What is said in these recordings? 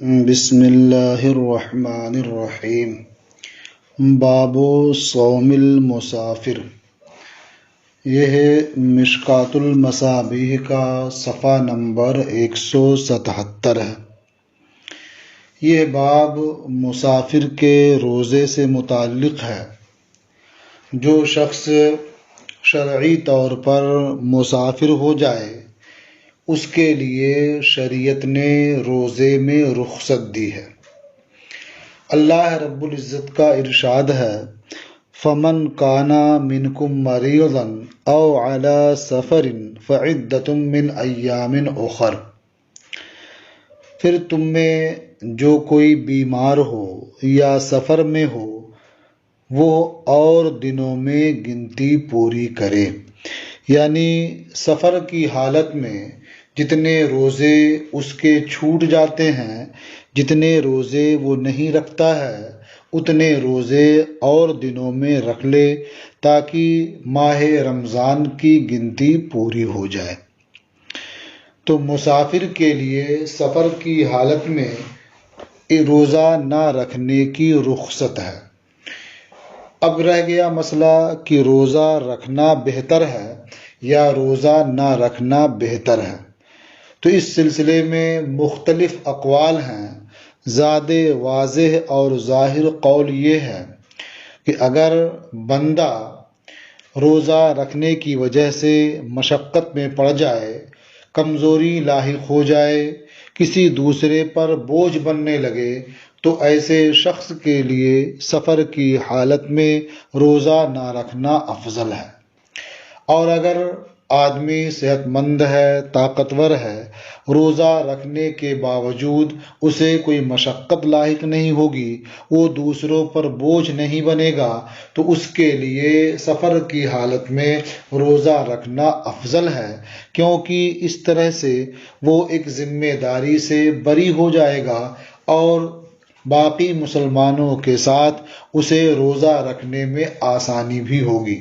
بسم اللہ الرحمن الرحیم۔ باب صوم المسافر۔ یہ ہے مشکوٰۃ المصابیح کا صفحہ نمبر 177 ہے۔ یہ باب مسافر کے روزے سے متعلق ہے۔ جو شخص شرعی طور پر مسافر ہو جائے اس کے لیے شریعت نے روزے میں رخصت دی ہے۔ اللہ رب العزت کا ارشاد ہے، فَمَنْ كَانَ مِنْكُمْ مَرِيضًا أَوْ عَلَى سَفَرٍ فَعِدَّةٌ مِّنْ أَيَّامٍ أُخَرَ۔ پھر تم میں جو کوئی بیمار ہو یا سفر میں ہو وہ اور دنوں میں گنتی پوری کرے، یعنی سفر کی حالت میں جتنے روزے اس کے چھوٹ جاتے ہیں، جتنے روزے وہ نہیں رکھتا ہے اتنے روزے اور دنوں میں رکھ لے تاکہ ماہ رمضان کی گنتی پوری ہو جائے۔ تو مسافر کے لیے سفر کی حالت میں روزہ نہ رکھنے کی رخصت ہے۔ اب رہ گیا مسئلہ کہ روزہ رکھنا بہتر ہے یا روزہ نہ رکھنا بہتر ہے۔ تو اس سلسلے میں مختلف اقوال ہیں۔ زیادہ واضح اور ظاہر قول یہ ہے کہ اگر بندہ روزہ رکھنے کی وجہ سے مشقت میں پڑ جائے، کمزوری لاحق ہو جائے، کسی دوسرے پر بوجھ بننے لگے تو ایسے شخص کے لیے سفر کی حالت میں روزہ نہ رکھنا افضل ہے۔ اور اگر آدمی صحت مند ہے، طاقتور ہے، روزہ رکھنے کے باوجود اسے کوئی مشقت لاحق نہیں ہوگی، وہ دوسروں پر بوجھ نہیں بنے گا، تو اس کے لیے سفر کی حالت میں روزہ رکھنا افضل ہے، کیونکہ اس طرح سے وہ ایک ذمہ داری سے بری ہو جائے گا اور باقی مسلمانوں کے ساتھ اسے روزہ رکھنے میں آسانی بھی ہوگی۔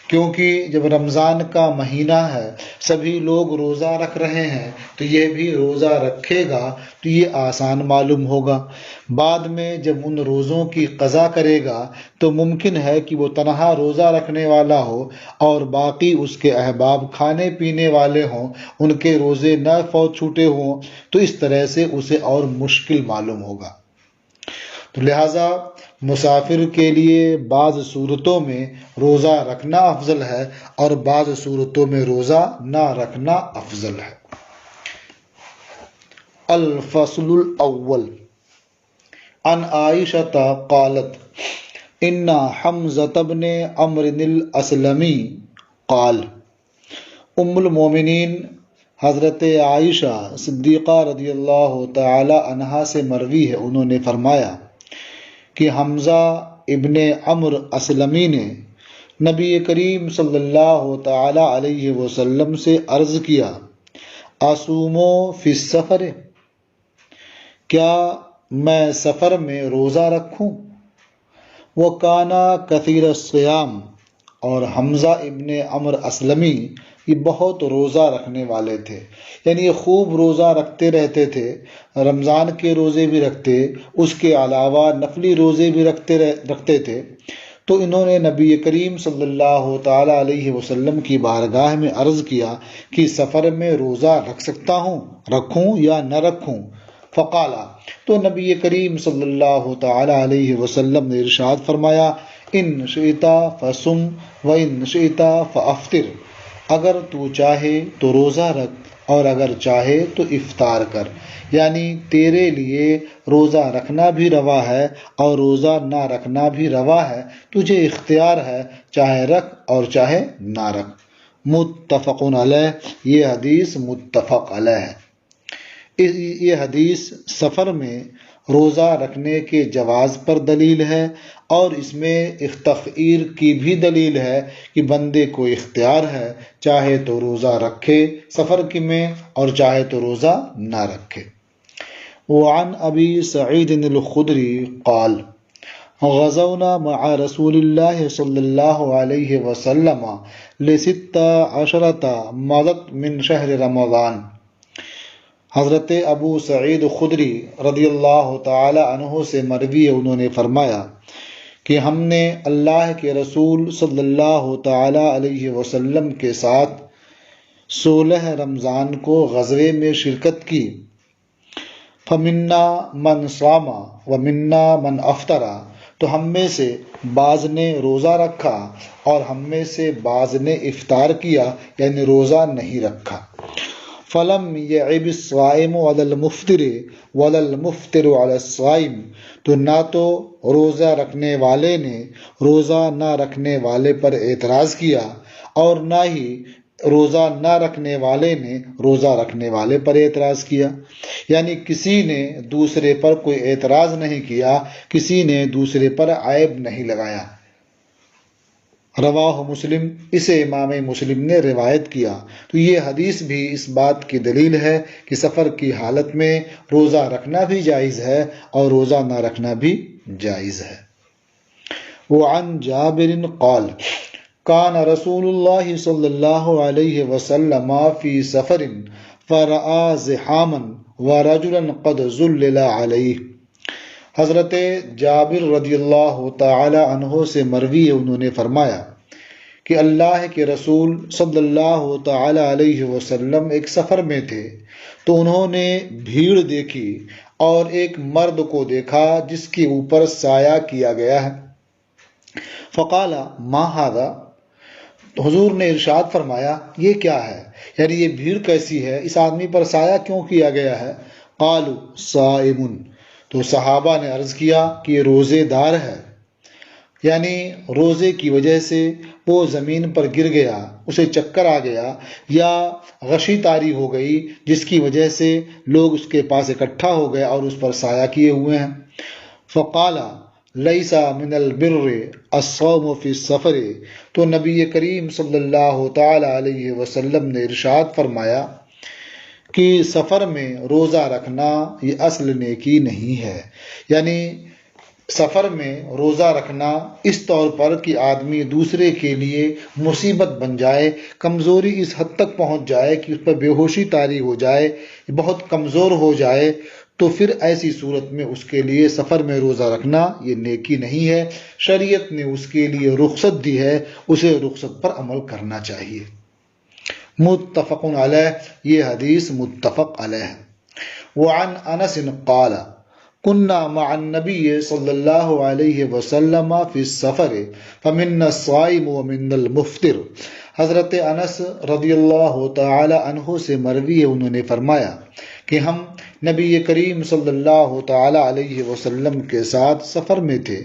کیونکہ جب رمضان کا مہینہ ہے، سبھی لوگ روزہ رکھ رہے ہیں تو یہ بھی روزہ رکھے گا تو یہ آسان معلوم ہوگا۔ بعد میں جب ان روزوں کی قضا کرے گا تو ممکن ہے کہ وہ تنہا روزہ رکھنے والا ہو اور باقی اس کے احباب کھانے پینے والے ہوں، ان کے روزے نہ فوت چھوٹے ہوں، تو اس طرح سے اسے اور مشکل معلوم ہوگا۔ تو لہٰذا مسافر کے لیے بعض صورتوں میں روزہ رکھنا افضل ہے اور بعض صورتوں میں روزہ نہ رکھنا افضل ہے۔ الفصل الاول عن عائشہ قالت ان حمزہ بن عمرو الاسلمی قال۔ ام المومنین حضرت عائشہ صدیقہ رضی اللہ تعالی عنہا سے مروی ہے، انہوں نے فرمایا کہ حمزہ ابن عمرو اسلمی نے نبی کریم صلی اللہ تعالی علیہ وسلم سے عرض کیا، اصومو فی السفر، کیا میں سفر میں روزہ رکھوں؟ وکانا کثیر الصیام، اور حمزہ ابن عمرو اسلمی یہ بہت روزہ رکھنے والے تھے، یعنی یہ خوب روزہ رکھتے رہتے تھے، رمضان کے روزے بھی رکھتے، اس کے علاوہ نفلی روزے بھی رکھتے تھے۔ تو انہوں نے نبی کریم صلی اللہ تعالی علیہ وسلم کی بارگاہ میں عرض کیا کہ سفر میں روزہ رکھ سکتا ہوں، رکھوں یا نہ رکھوں؟ فقالا، تو نبی کریم صلی اللہ تعالی علیہ وسلم نے ارشاد فرمایا، ان شئت فصم وان شئت فافطر، اگر تو چاہے تو روزہ رکھ اور اگر چاہے تو افطار کر، یعنی تیرے لیے روزہ رکھنا بھی روا ہے اور روزہ نہ رکھنا بھی روا ہے، تجھے اختیار ہے، چاہے رکھ اور چاہے نہ رکھ۔ متفق علیہ، یہ حدیث متفق علیہ ہے۔ یہ حدیث سفر میں روزہ رکھنے کے جواز پر دلیل ہے اور اس میں تخییر کی بھی دلیل ہے کہ بندے کو اختیار ہے، چاہے تو روزہ رکھے سفر کی میں اور چاہے تو روزہ نہ رکھے۔ وعن ابی سعید الخدری قال غزونا مع رسول اللہ صلی اللہ علیہ وسلم ل16 مضت من شہر رمضان۔ حضرت ابو سعید خدری رضی اللہ تعالی عنہ سے مروی ہے، انہوں نے فرمایا کہ ہم نے اللہ کے رسول صلی اللہ تعالی علیہ وسلم کے ساتھ 16 رمضان کو غزوے میں شرکت کی۔ فمنا من صام ومنا من افطر، تو ہم میں سے بعض نے روزہ رکھا اور ہم میں سے بعض نے افطار کیا، یعنی روزہ نہیں رکھا۔ فلم يعب الصائم على المفطر ولا المفطر على الصائم، تو نہ تو روزہ رکھنے والے نے روزہ نہ رکھنے والے پر اعتراض کیا اور نہ ہی روزہ نہ رکھنے والے نے روزہ رکھنے والے پر اعتراض کیا، یعنی کسی نے دوسرے پر کوئی اعتراض نہیں کیا، کسی نے دوسرے پر عیب نہیں لگایا۔ رواہ مسلم، اسے امام مسلم نے روایت کیا۔ تو یہ حدیث بھی اس بات کی دلیل ہے کہ سفر کی حالت میں روزہ رکھنا بھی جائز ہے اور روزہ نہ رکھنا بھی جائز ہے۔ وعن جابر قال کان رسول اللہ صلی اللہ علیہ وسلم فی سفر فرآ زحاما ورجلا قد ظلل علیہ۔ حضرت جابر رضی اللہ تعالی عنہ سے مروی ہے، انہوں نے فرمایا کہ اللہ کے رسول صلی اللہ تعالی علیہ وسلم ایک سفر میں تھے تو انہوں نے بھیڑ دیکھی اور ایک مرد کو دیکھا جس کے اوپر سایہ کیا گیا ہے۔ فقال ما ھذا، حضور نے ارشاد فرمایا یہ کیا ہے، یعنی یہ بھیڑ کیسی ہے، اس آدمی پر سایہ کیوں کیا گیا ہے؟ قالوا صائم، تو صحابہ نے عرض کیا کہ یہ روزے دار ہے، یعنی روزے کی وجہ سے وہ زمین پر گر گیا، اسے چکر آ گیا یا غشی طاری ہو گئی جس کی وجہ سے لوگ اس کے پاس اکٹھا ہو گئے اور اس پر سایہ کیے ہوئے ہیں۔ فقال لیس من البر الصوم فی السفر، تو نبی کریم صلی اللہ تعالی علیہ وسلم نے ارشاد فرمایا کہ سفر میں روزہ رکھنا یہ اصل نیکی نہیں ہے، یعنی سفر میں روزہ رکھنا اس طور پر کہ آدمی دوسرے کے لیے مصیبت بن جائے، کمزوری اس حد تک پہنچ جائے کہ اس پر بے ہوشی طاری ہو جائے، بہت کمزور ہو جائے، تو پھر ایسی صورت میں اس کے لیے سفر میں روزہ رکھنا یہ نیکی نہیں ہے۔ شریعت نے اس کے لیے رخصت دی ہے، اسے رخصت پر عمل کرنا چاہیے۔ متفق علیہ، یہ حدیث متفق علیہ ہے۔ وعن انس قال كنا مع النبي صلی اللہ علیہ وسلم فی السفر فمنا الصائم ومنا المفطر۔ حضرت انس رضی اللہ تعالی عنہ سے مروی ہے، انہوں نے فرمایا کہ ہم نبی کریم صلی اللہ تعالی علیہ وسلم کے ساتھ سفر میں تھے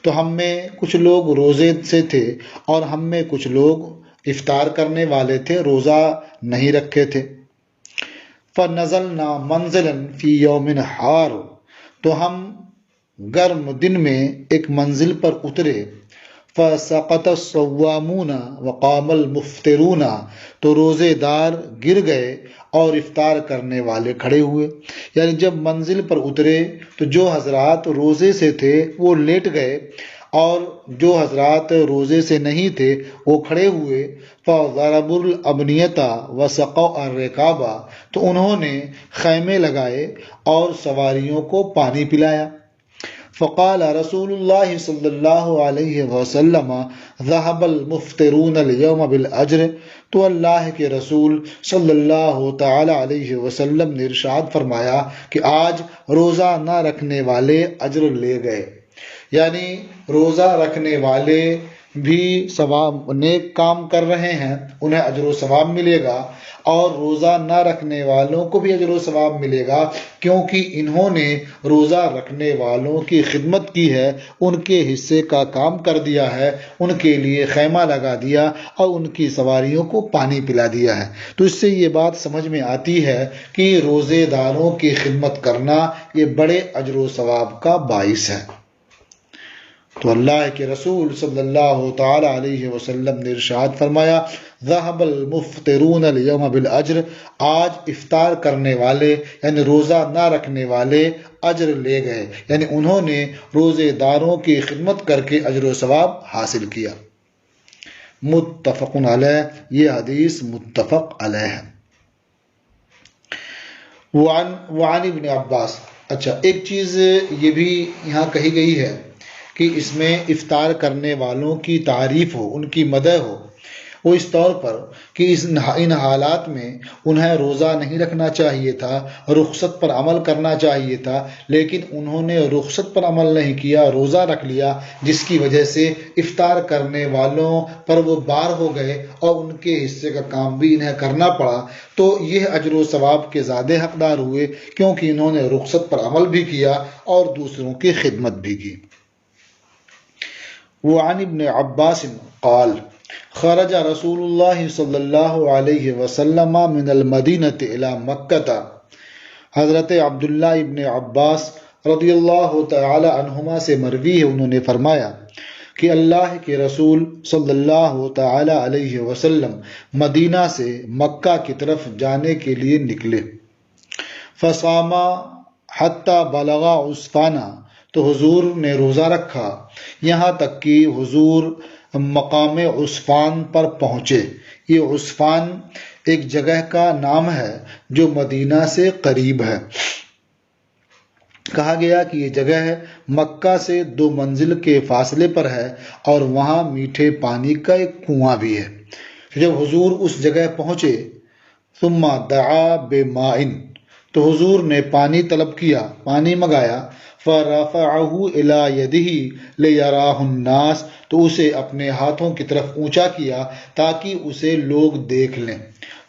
تو ہم میں کچھ لوگ روزے سے تھے اور ہم میں کچھ لوگ افطار کرنے والے تھے، روزہ نہیں رکھے تھے۔ فنزلنا منزلا فی یوم حار، تو ہم گرم دن میں ایک منزل پر اترے۔ فسقط الصوامون وقام المفطرون، تو روزے دار گر گئے اور افطار کرنے والے کھڑے ہوئے، یعنی جب منزل پر اترے تو جو حضرات روزے سے تھے وہ لیٹ گئے اور جو حضرات روزے سے نہیں تھے وہ کھڑے ہوئے۔ فضربوا الابنیۃ وسقوا الرکاب، تو انہوں نے خیمے لگائے اور سواریوں کو پانی پلایا۔ فقال رسول اللہ صلی اللہ علیہ وسلم ذهب المفطرون اليوم بالاجر، تو اللہ کے رسول صلی اللہ تعالی علیہ وسلم نے ارشاد فرمایا کہ آج روزہ نہ رکھنے والے اجر لے گئے، یعنی روزہ رکھنے والے بھی ثواب نیک کام کر رہے ہیں، انہیں اجر و ثواب ملے گا، اور روزہ نہ رکھنے والوں کو بھی اجر و ثواب ملے گا، کیونکہ انہوں نے روزہ رکھنے والوں کی خدمت کی ہے، ان کے حصے کا کام کر دیا ہے، ان کے لیے خیمہ لگا دیا اور ان کی سواریوں کو پانی پلا دیا ہے۔ تو اس سے یہ بات سمجھ میں آتی ہے کہ روزے داروں کی خدمت کرنا یہ بڑے اجر و ثواب کا باعث ہے۔ تو اللہ کے رسول صلی اللہ تعالی علیہ وسلم نے ارشاد فرمایا ذهب المفطرون اليوم بالاجر، آج افطار کرنے والے یعنی روزہ نہ رکھنے والے اجر لے گئے، یعنی انہوں نے روزے داروں کی خدمت کر کے اجر و ثواب حاصل کیا۔ متفق علیہ، یہ حدیث متفق علیہ ہے۔ وعن ابن عباس. اچھا، ایک چیز یہ بھی یہاں کہی گئی ہے کہ اس میں افطار کرنے والوں کی تعریف ہو، ان کی مدح ہو، وہ اس طور پر کہ ان حالات میں انہیں روزہ نہیں رکھنا چاہیے تھا، رخصت پر عمل کرنا چاہیے تھا، لیکن انہوں نے رخصت پر عمل نہیں کیا، روزہ رکھ لیا، جس کی وجہ سے افطار کرنے والوں پر وہ بار ہو گئے اور ان کے حصے کا کام بھی انہیں کرنا پڑا، تو یہ اجر و ثواب کے زیادہ حقدار ہوئے، کیونکہ انہوں نے رخصت پر عمل بھی کیا اور دوسروں کی خدمت بھی کی. وعن ابن عباس قال خرج رسول اللہ صلی اللہ علیہ وسلم من المدینۃ الی مکہ. حضرت عبداللہ ابن عباس رضی اللہ تعالی عنہما سے مروی ہے، انہوں نے فرمایا کہ اللہ کے رسول صلی اللہ تعالی علیہ وسلم مدینہ سے مکہ کی طرف جانے کے لیے نکلے. فصام حتی بلغ عسفانہ، تو حضور نے روزہ رکھا یہاں تک کہ حضور مقام عسفان پر پہنچے. یہ عسفان ایک جگہ کا نام ہے جو مدینہ سے قریب ہے. کہا گیا کہ یہ جگہ مکہ سے 2 منزل کے فاصلے پر ہے اور وہاں میٹھے پانی کا ایک کنواں بھی ہے. جب حضور اس جگہ پہنچے ثم دعا بماء، تو حضور نے پانی طلب کیا، پانی منگایا. فرفعه الى يده ليراه الناس، تو اسے اپنے ہاتھوں کی طرف اونچا کیا تاکہ اسے لوگ دیکھ لیں.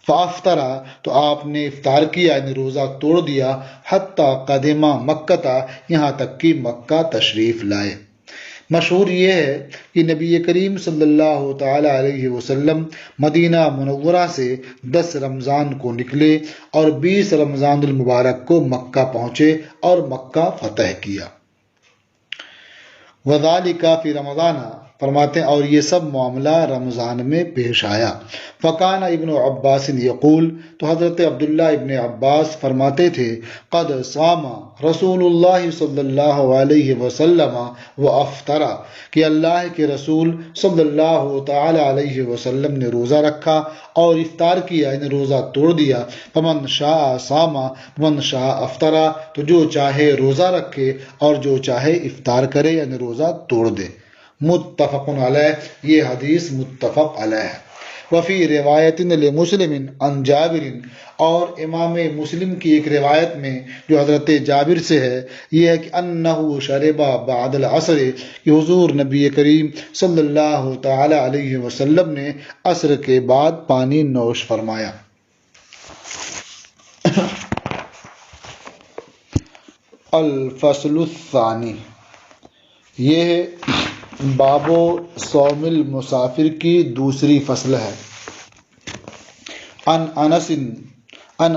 فافطر، تو آپ نے افطار کیا، یعنی روزہ توڑ دیا. حتی قدم مکہ، یہاں تک کہ مکہ تشریف لائے. مشہور یہ ہے کہ نبی کریم صلی اللہ تعالی علیہ وسلم مدینہ منورہ سے 10 رمضان کو نکلے اور 20 رمضان المبارک کو مکہ پہنچے اور مکہ فتح کیا. وذالک فی رمضان، فرماتے ہیں اور یہ سب معاملہ رمضان میں پیش آیا. فکان ابن عباس یقول، تو حضرت عبداللہ ابن عباس فرماتے تھے قد صام رسول اللہ صلی اللہ علیہ وسلم و افطر، کہ اللہ کے رسول صلی اللہ تعالی علیہ وسلم نے روزہ رکھا اور افطار کیا، یعنی روزہ توڑ دیا. فمن شاء صام ومن شاء افطر، تو جو چاہے روزہ رکھے اور جو چاہے افطار کرے، یعنی روزہ توڑ دے. متفق علیہ، یہ حدیث متفق علیہ ہے. وفی روایت لمسلم عن جابر، اور امام مسلم کی ایک روایت میں جو حضرت جابر سے ہے یہ ہے کہ انہ شرب بعد العصر، کہ حضور نبی کریم صلی اللہ تعالی علیہ وسلم نے عصر کے بعد پانی نوش فرمایا. الفصل الثانی، یہ باب صوم المسافر کی دوسری فصل ہے. عن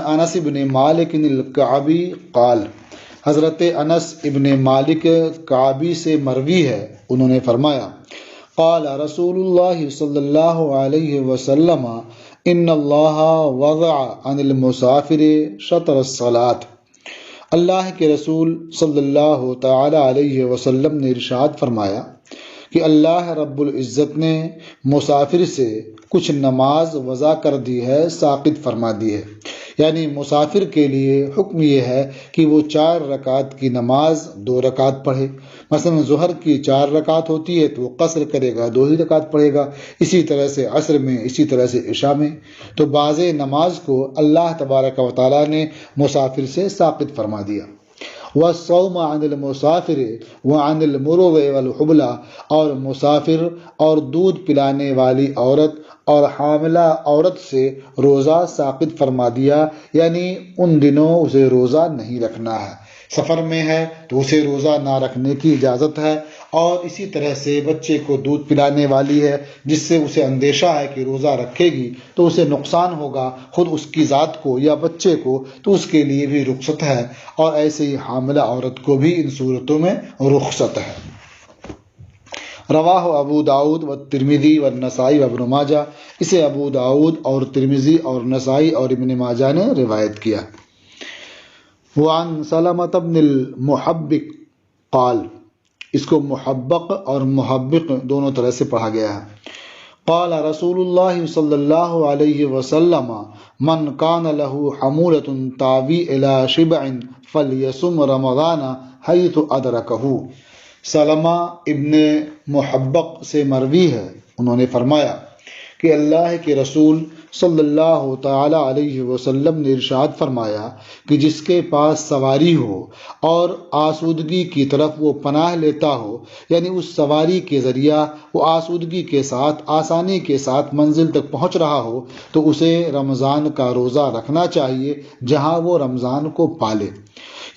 انس بن مالک الکعبی قال، حضرت انس ابن مالک کعبی سے مروی ہے، انہوں نے فرمایا قال رسول اللہ صلی اللہ علیہ وسلم ان اللہ وضع عن المسافر شطر الصلاۃ. اللہ کے رسول صلی اللہ تعالی علیہ وسلم نے ارشاد فرمایا کہ اللہ رب العزت نے مسافر سے کچھ نماز وضع کر دی ہے، ساقط فرما دی ہے. یعنی مسافر کے لیے حکم یہ ہے کہ وہ 4 رکعت کی نماز 2 رکعت پڑھے. مثلا ظہر کی 4 رکعت ہوتی ہے تو وہ قصر کرے گا، 2 ہی رکعت پڑھے گا. اسی طرح سے عصر میں، اسی طرح سے عشاء میں. تو بعض نماز کو اللہ تبارک و تعالیٰ نے مسافر سے ساقط فرما دیا. والصوم عن المسافر وعن المرضع والحبلى، اور مسافر اور دودھ پلانے والی عورت اور حاملہ عورت سے روزہ ساقط فرما دیا، یعنی ان دنوں اسے روزہ نہیں رکھنا ہے. سفر میں ہے تو اسے روزہ نہ رکھنے کی اجازت ہے. اور اسی طرح سے بچے کو دودھ پلانے والی ہے جس سے اسے اندیشہ ہے کہ روزہ رکھے گی تو اسے نقصان ہوگا خود اس کی ذات کو یا بچے کو، تو اس کے لیے بھی رخصت ہے. اور ایسے ہی حاملہ عورت کو بھی ان صورتوں میں رخصت ہے. رواہ ابو داود و ترمذی و نسائی و ابن ماجہ، اسے ابو داود اور ترمذی اور نسائی اور ابن ماجہ نے روایت کیا. وعن سلمۃ بن المحبق قال، اس کو محبق اور محبق دونوں طرح سے پڑھا گیا ہے. قال رسول اللہ صلی اللہ علیہ وسلم من کان له حمولۃ تاوی الی شبع فلیصم رمضان حیث ادرکہ۔ سلمہ ابن محبق سے مروی ہے، انہوں نے فرمایا کہ اللہ کے رسول صلی اللہ تعالی علیہ وسلم نے ارشاد فرمایا کہ جس کے پاس سواری ہو اور آسودگی کی طرف وہ پناہ لیتا ہو، یعنی اس سواری کے ذریعہ وہ آسودگی کے ساتھ، آسانی کے ساتھ منزل تک پہنچ رہا ہو، تو اسے رمضان کا روزہ رکھنا چاہیے جہاں وہ رمضان کو پالے۔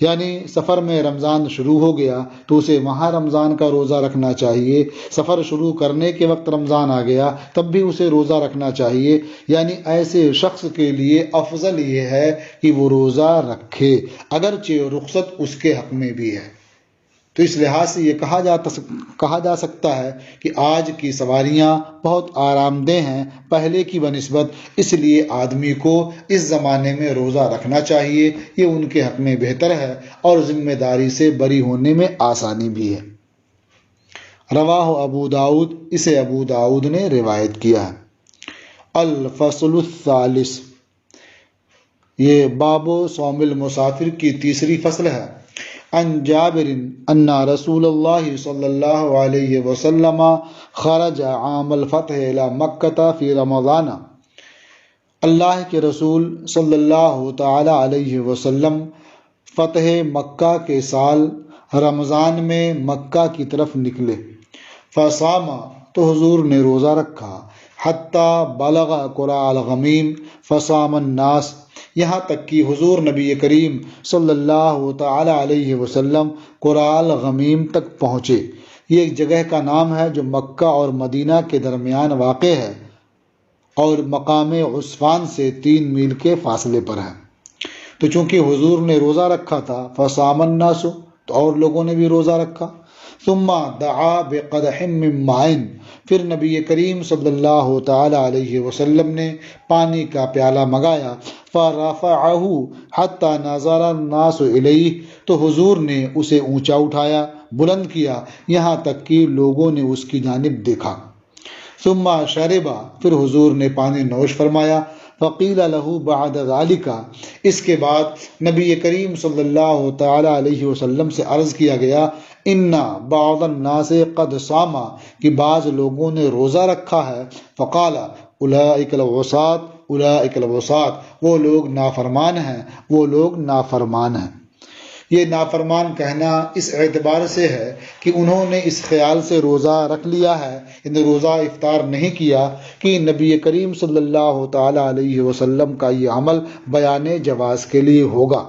یعنی سفر میں رمضان شروع ہو گیا تو اسے وہاں رمضان کا روزہ رکھنا چاہیے، سفر شروع کرنے کے وقت رمضان آ گیا تب بھی اسے روزہ رکھنا چاہیے۔ یعنی ایسے شخص کے لیے افضل یہ ہے کہ وہ روزہ رکھے، اگرچہ رخصت اس کے حق میں بھی ہے۔ تو اس لحاظ سے یہ کہا جا سکتا ہے کہ آج کی سواریاں بہت آرام دہ ہیں پہلے کی بنسبت، اس لیے آدمی کو اس زمانے میں روزہ رکھنا چاہیے، یہ ان کے حق میں بہتر ہے اور ذمہ داری سے بری ہونے میں آسانی بھی ہے۔ رواہ ابو داؤد، اسے ابو داؤد نے روایت کیا ہے۔ الفصل الثالث، یہ باب صوم المسافر کی تیسری فصل ہے۔ عن جابر ان رسول اللہ صلی اللہ علیہ وسلم خرج عام الفتح الى مکہ فی رمضان۔ اللہ کے رسول صلی اللہ تعالی علیہ وسلم فتح مکہ کے سال رمضان میں مکہ کی طرف نکلے۔ فصام، تو حضور نے روزہ رکھا۔ حتی بلغ قرع الغمیم فصام الناس، یہاں تک کہ حضور نبی کریم صلی اللہ تعالی علیہ وسلم قرع الغمیم تک پہنچے۔ یہ ایک جگہ کا نام ہے جو مکہ اور مدینہ کے درمیان واقع ہے اور مقام عسفان سے 3 میل کے فاصلے پر ہے۔ تو چونکہ حضور نے روزہ رکھا تھا، فصام الناس، تو اور لوگوں نے بھی روزہ رکھا۔ ثم دعا بقدح من ماء، پھر نبی کریم صلی اللہ تعالی علیہ وسلم نے پانی کا پیالہ منگایا۔ فرفعہ حتی نظر الناس الیہ، تو حضور نے اسے اونچا اٹھایا، بلند کیا، یہاں تک کہ لوگوں نے اس کی جانب دیکھا۔ ثم شرب، پھر حضور نے پانی نوش فرمایا۔ فقیل له بعد ذلك، اس کے بعد نبی کریم صلی اللہ تعالی علیہ وسلم سے عرض کیا گیا، ان بعض الناس قد صام، کہ بعض لوگوں نے روزہ رکھا ہے۔ فقال اولئک العصاة، اولئک العصاة، وہ لوگ نافرمان ہیں، وہ لوگ نافرمان ہیں۔ یہ نافرمان کہنا اس اعتبار سے ہے کہ انہوں نے اس خیال سے روزہ رکھ لیا ہے، انہیں روزہ افطار نہیں کیا کہ نبی کریم صلی اللہ تعالی علیہ وسلم کا یہ عمل بیان جواز کے لیے ہوگا۔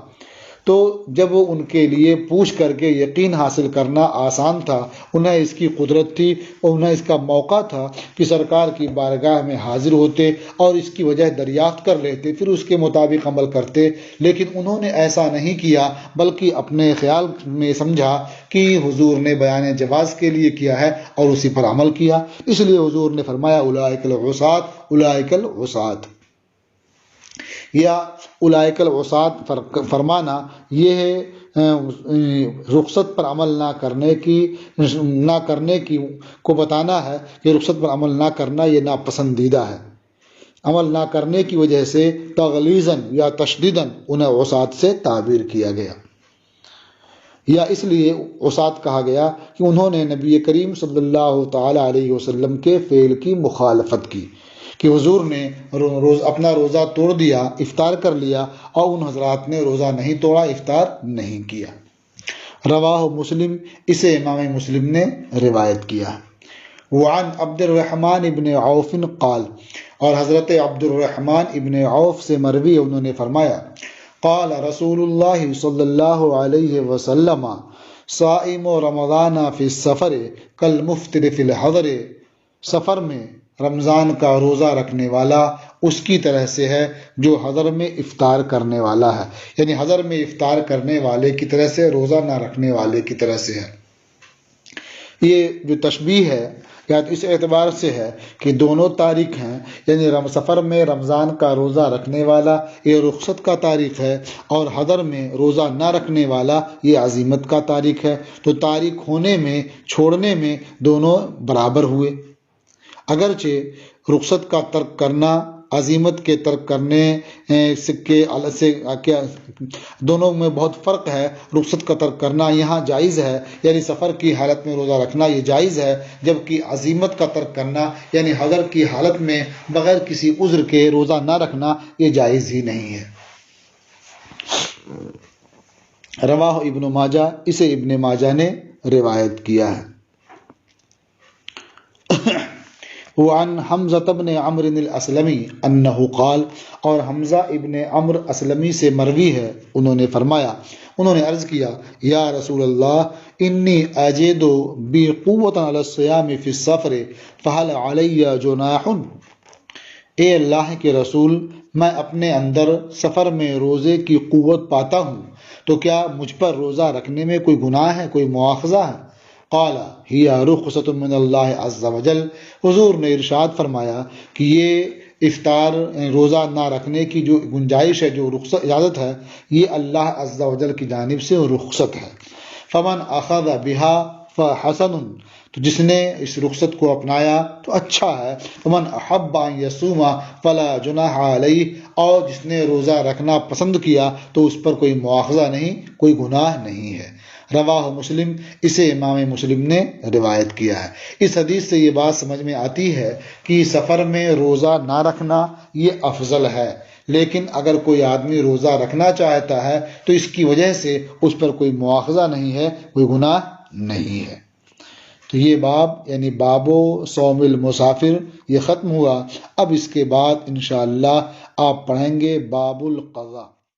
تو جب وہ ان کے لیے پوچھ کر کے یقین حاصل کرنا آسان تھا، انہیں اس کی قدرت تھی اور انہیں اس کا موقع تھا کہ سرکار کی بارگاہ میں حاضر ہوتے اور اس کی وجہ دریافت کر لیتے، پھر اس کے مطابق عمل کرتے، لیکن انہوں نے ایسا نہیں کیا بلکہ اپنے خیال میں سمجھا کہ حضور نے بیان جواز کے لیے کیا ہے اور اسی پر عمل کیا، اس لیے حضور نے فرمایا اولئک العصاة، اولئک العصاة۔ یا اولئک العصاة فرمانا یہ ہے رخصت پر عمل نہ کرنے کی کو بتانا ہے کہ رخصت پر عمل نہ کرنا یہ ناپسندیدہ ہے۔ عمل نہ کرنے کی وجہ سے تغلیظاً یا تشدیداً انہیں عصاة سے تعبیر کیا گیا، یا اس لیے عصاة کہا گیا کہ انہوں نے نبی کریم صلی اللہ تعالی علیہ وسلم کے فعل کی مخالفت کی، کہ حضور نے اپنا روزہ توڑ دیا، افطار کر لیا، اور ان حضرات نے روزہ نہیں توڑا، افطار نہیں کیا۔ رواہ مسلم، اسے امام مسلم نے روایت کیا۔ وعن عبد الرحمن ابن عوف قال، اور حضرت عبد الرحمن ابن عوف سے مروی، انہوں نے فرمایا، قال رسول اللہ صلی اللہ علیہ وسلم صائم رمضان فی السفر کالمفطر فی الحضر، سفر میں رمضان کا روزہ رکھنے والا اس کی طرح سے ہے جو حضر میں افطار کرنے والا ہے، یعنی حضر میں افطار کرنے والے کی طرح سے، روزہ نہ رکھنے والے کی طرح سے ہے۔ یہ جو تشبیہ ہے یا تو اس اعتبار سے ہے کہ دونوں تاریخ ہیں، یعنی سفر میں رمضان کا روزہ رکھنے والا یہ رخصت کا تاریخ ہے، اور حضر میں روزہ نہ رکھنے والا یہ عزیمت کا تاریخ ہے، تو تاریخ ہونے میں، چھوڑنے میں دونوں برابر ہوئے۔ اگرچہ رخصت کا ترک کرنا عزیمت کے ترک کرنے کے دونوں میں بہت فرق ہے۔ رخصت کا ترک کرنا یہاں جائز ہے، یعنی سفر کی حالت میں روزہ رکھنا یہ جائز ہے، جبکہ عزیمت کا ترک کرنا یعنی حضر کی حالت میں بغیر کسی عذر کے روزہ نہ رکھنا یہ جائز ہی نہیں ہے۔ رواہ ابن ماجہ، اسے ابن ماجہ نے روایت کیا ہے۔ وعن حمزہ بن عمرو الاسلمی انہ قال، اور حمزہ ابن عمرو اسلمی سے مروی ہے انہوں نے فرمایا، انہوں نے عرض کیا یا رسول اللہ انی اجد بی قوۃ علی الصیام فی السفر فهل علی جناح؟ اے اللہ کے رسول، میں اپنے اندر سفر میں روزے کی قوت پاتا ہوں، تو کیا مجھ پر روزہ رکھنے میں کوئی گناہ ہے، کوئی مواخذہ ہے؟ قال ہی رخصۃ من اللہ عز وجل، حضور نے ارشاد فرمایا کہ یہ افطار روزہ نہ رکھنے کی جو گنجائش ہے، جو رخصت اجازت ہے، یہ اللہ عز وجل کی جانب سے رخصت ہے۔ فمن اخذ بها فحسن، تو جس نے اس رخصت کو اپنایا تو اچھا ہے۔ فمن احب ان یصوم فلا جناح علیہ، اور جس نے روزہ رکھنا پسند کیا تو اس پر کوئی مواخذہ نہیں، کوئی گناہ نہیں ہے۔ رواہ مسلم، اسے امام مسلم نے روایت کیا ہے۔ اس حدیث سے یہ بات سمجھ میں آتی ہے کہ سفر میں روزہ نہ رکھنا یہ افضل ہے، لیکن اگر کوئی آدمی روزہ رکھنا چاہتا ہے تو اس کی وجہ سے اس پر کوئی مواخذہ نہیں ہے، کوئی گناہ نہیں ہے۔ تو یہ باب یعنی باب صوم المسافر یہ ختم ہوا۔ اب اس کے بعد انشاءاللہ آپ پڑھیں گے باب القضاء۔